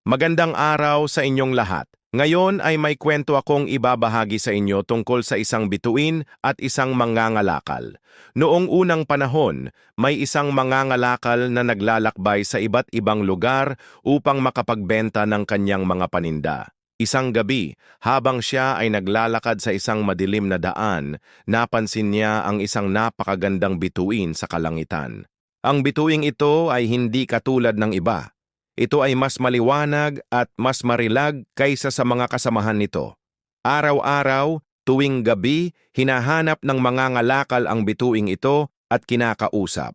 Magandang araw sa inyong lahat. Ngayon ay may kwento akong ibabahagi sa inyo tungkol sa isang bituin at isang mangangalakal. Noong unang panahon, may isang mangangalakal na naglalakbay sa iba't ibang lugar upang makapagbenta ng kanyang mga paninda. Isang gabi, habang siya ay naglalakad sa isang madilim na daan, napansin niya ang isang napakagandang bituin sa kalangitan. Ang bituing ito ay hindi katulad ng iba. Ito ay mas maliwanag at mas marilag kaysa sa mga kasamahan nito. Araw-araw, tuwing gabi, hinahanap ng mga ngalakal ang bituing ito at kinakausap.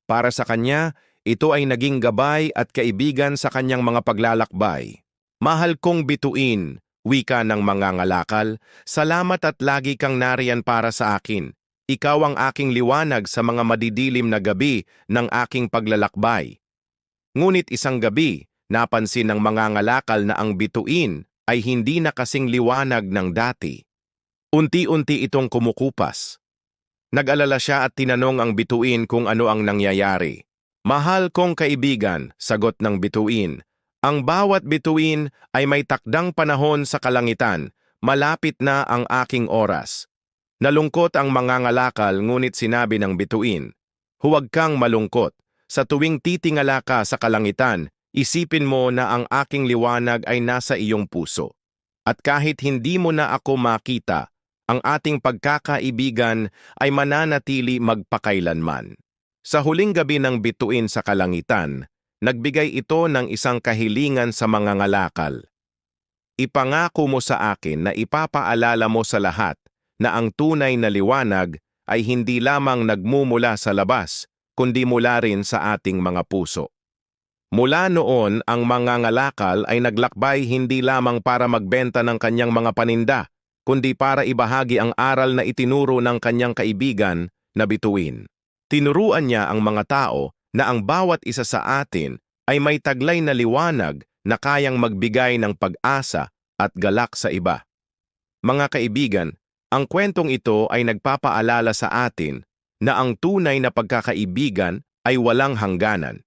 Para sa kanya, ito ay naging gabay at kaibigan sa kanyang mga paglalakbay. Mahal kong bituin, wika ng mga ngalakal, salamat at lagi kang nariyan para sa akin. Ikaw ang aking liwanag sa mga madidilim na gabi ng aking paglalakbay. Ngunit isang gabi, napansin ng mga ngalakal na ang bituin ay hindi na kasing liwanag ng dati. Unti-unti itong kumukupas. Nag-alala siya at tinanong ang bituin kung ano ang nangyayari. Mahal kong kaibigan, sagot ng bituin, ang bawat bituin ay may takdang panahon sa kalangitan, malapit na ang aking oras. Nalungkot ang mga ngalakal ngunit sinabi ng bituin, huwag kang malungkot. Sa tuwing titingala ka sa kalangitan, isipin mo na ang aking liwanag ay nasa iyong puso. At kahit hindi mo na ako makita, ang ating pagkakaibigan ay mananatili magpakailanman. Sa huling gabi ng bituin sa kalangitan, nagbigay ito ng isang kahilingan sa mga ngalakal. Ipangako mo sa akin na ipapaalala mo sa lahat na ang tunay na liwanag ay hindi lamang nagmumula sa labas, kundi mula rin sa ating mga puso. Mula noon, ang mga ngalakal ay naglakbay hindi lamang para magbenta ng kanyang mga paninda, kundi para ibahagi ang aral na itinuro ng kanyang kaibigan na bituin. Tinuruan niya ang mga tao na ang bawat isa sa atin ay may taglay na liwanag na kayang magbigay ng pag-asa at galak sa iba. Mga kaibigan, ang kwentong ito ay nagpapaalala sa atin na ang tunay na pagkakaibigan ay walang hangganan.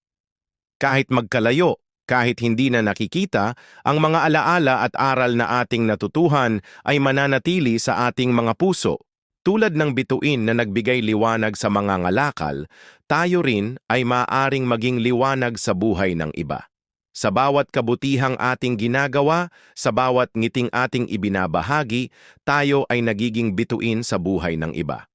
Kahit magkalayo, kahit hindi na nakikita, ang mga alaala at aral na ating natutuhan ay mananatili sa ating mga puso. Tulad ng bituin na nagbigay liwanag sa mga ngalakal, tayo rin ay maaaring maging liwanag sa buhay ng iba. Sa bawat kabutihang ating ginagawa, sa bawat ngiting ating ibinabahagi, tayo ay nagiging bituin sa buhay ng iba.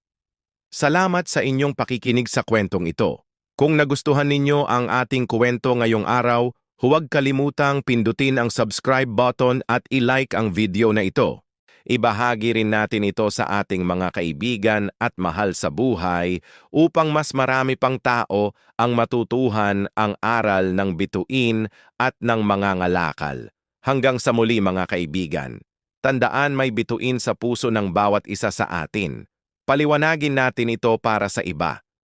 Salamat sa inyong pakikinig sa kwentong ito. Kung nagustuhan ninyo ang ating kwento ngayong araw, huwag kalimutang pindutin ang subscribe button at i-like ang video na ito. Ibahagi rin natin ito sa ating mga kaibigan at mahal sa buhay upang mas marami pang tao ang matutuhan ang aral ng bituin at ng mga ngalakal. Hanggang sa muli mga kaibigan, tandaan may bituin sa puso ng bawat isa sa atin. Paliwanagin natin ito para sa iba.